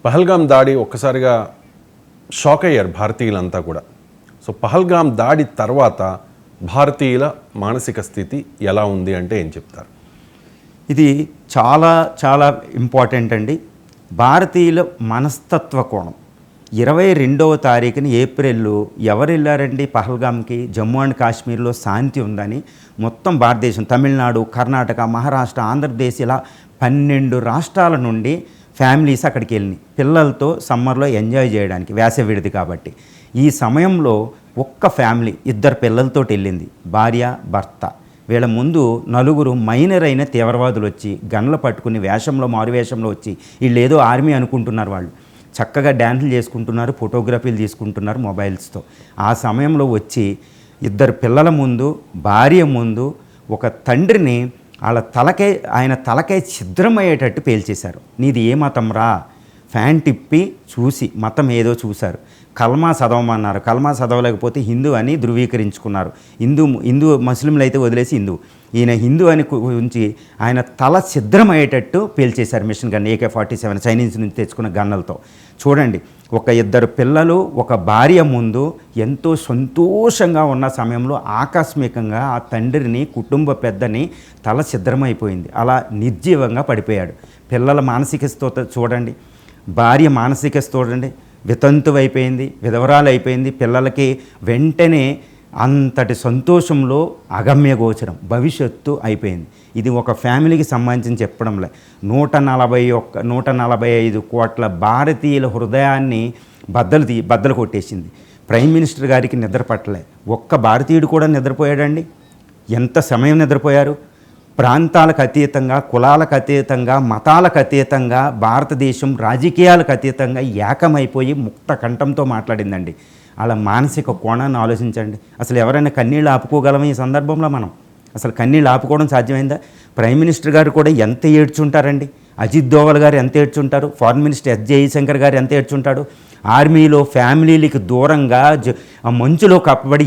పహల్గామ్ దాడి ఒక్కసారిగా షాక్ అయ్యారు భారతీయులంతా కూడా. సో పహల్గామ్ దాడి తర్వాత భారతీయుల మానసిక స్థితి ఎలా ఉంది అంటే ఏం చెప్తారు? ఇది చాలా చాలా ఇంపార్టెంట్ అండి. భారతీయుల మనస్తత్వ కోణం 22వ తారీఖున ఏప్రిల్లో ఎవరు వెళ్ళారండి పహల్గామ్కి? జమ్మూ అండ్ కాశ్మీర్లో శాంతి ఉందని మొత్తం భారతదేశం, తమిళనాడు, కర్ణాటక, మహారాష్ట్ర, ఆంధ్రప్రదేశ్ ఇలా 12 రాష్ట్రాల నుండి ఫ్యామిలీస్ అక్కడికి వెళ్ళినాయి పిల్లలతో సమ్మర్లో ఎంజాయ్ చేయడానికి, వేసవి విడిది కాబట్టి. ఈ సమయంలో ఒక్క ఫ్యామిలీ 2 పిల్లలతో వెళ్ళింది, భార్య భర్త. వీళ్ళ ముందు 4 మైనర్ అయిన తీవ్రవాదులు వచ్చి గన్లు పట్టుకుని వేషంలో మారువేషంలో వచ్చి వీళ్ళు ఏదో ఆర్మీ అనుకుంటున్నారు. వాళ్ళు చక్కగా డ్యాన్సులు చేసుకుంటున్నారు, ఫోటోగ్రఫీలు తీసుకుంటున్నారు మొబైల్స్తో. ఆ సమయంలో వచ్చి 2 పిల్లల ముందు, భార్య ముందు ఒక తండ్రిని ఆయన తలకాయ ఛిద్రమయ్యేటట్టు పేల్చేశారు. నీది ఏ మతం రా? ఫ్యాన్ తిప్పి చూసి మతం ఏదో చూశారు. కల్మా చదవమన్నారు, కల్మా చదవలేకపోతే హిందూ అని ధృవీకరించుకున్నారు. హిందూ ముస్లింలు అయితే వదిలేసి హిందూ, ఈయన హిందూ అని ఉంచి ఆయన తల ఛిద్రమయ్యేటట్టు పేల్చేశారు మిషన్ గన్ AK-47 చైనీస్ నుంచి తెచ్చుకున్న గన్నలతో. చూడండి, ఒక 2 పిల్లలు ఒక భార్య ముందు ఎంతో సంతోషంగా ఉన్న సమయంలో ఆకస్మికంగా ఆ తండ్రిని, కుటుంబ పెద్దని తల ఛిద్రమైపోయింది. అలా నిర్జీవంగా పడిపోయాడు. పిల్లల మానసిక స్థితి చూడండి, భార్య మానసిక స్థితి చూడండి, వితంతువైపోయింది, విధవరాలు అయిపోయింది. పిల్లలకి వెంటనే అంతటి సంతోషంలో అగమ్య గోచరం, భవిష్యత్తు అయిపోయింది. ఇది ఒక ఫ్యామిలీకి సంబంధించి చెప్పడంలే, 145 కోట్ల భారతీయుల హృదయాన్ని బద్దలు కొట్టేసింది. ప్రైమ్ మినిస్టర్ గారికి నిద్ర పట్టలే. ఒక్క భారతీయుడు కూడా నిద్రపోయాడండి? ఎంత సమయం నిద్రపోయారు? ప్రాంతాలకు అతీతంగా, కులాలకు అతీతంగా, మతాలకు అతీతంగా భారతదేశం రాజకీయాలకు అతీతంగా ఏకమైపోయి ముక్త కంఠంతో మాట్లాడిందండి. అలా మానసిక కోణాన్ని ఆలోచించండి. అసలు ఎవరైనా కన్నీళ్ళు ఆపుకోగలమా ఈ సందర్భంలో? మనం అసలు కన్నీళ్ళు ఆపుకోవడం సాధ్యమైందా? ప్రైమ్ మినిస్టర్ గారు కూడా ఎంత ఏడ్చుంటారండి. అజిత్ దోవల్ గారు ఎంత ఏడ్చుంటారు. ఫారెన్ మినిస్టర్ S జయశంకర్ గారు ఎంత ఏడ్చుంటాడు. ఆర్మీలో ఫ్యామిలీలకి దూరంగా మంచులో కప్పబడి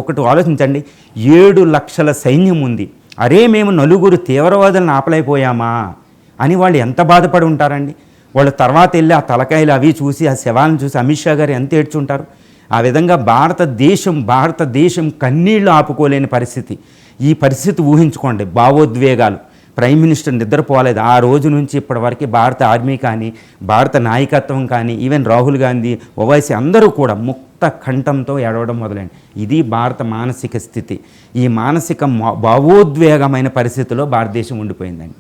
ఒకటి ఆలోచించండి, 7 లక్షల సైన్యం ఉంది. అరే మేము 4 తీవ్రవాదులను ఆపలేకపోయామా అని వాళ్ళు ఎంత బాధపడి ఉంటారండి. వాళ్ళు తర్వాత వెళ్ళి ఆ తలకాయలు అవి చూసి, ఆ శవాలను చూసి అమిత్ షా గారు ఎంత ఏడ్చుంటారు. ఆ విధంగా భారతదేశం కన్నీళ్లు ఆపుకోలేని పరిస్థితి. ఈ పరిస్థితి ఊహించుకోండి. భావోద్వేగాలు. ప్రైమ్ మినిస్టర్ నిద్రపోలేదు ఆ రోజు నుంచి ఇప్పటివరకు. భారత ఆర్మీ కానీ, భారత నాయకత్వం కానీ, ఈవెన్ రాహుల్ గాంధీ, ఓవైసీ అందరూ కూడా ముక్త కంఠంతో ఏడవడం మొదలైంది. ఇది భారత మానసిక స్థితి. ఈ మానసిక భావోద్వేగమైన పరిస్థితిలో భారతదేశం ఉండిపోయిందండి.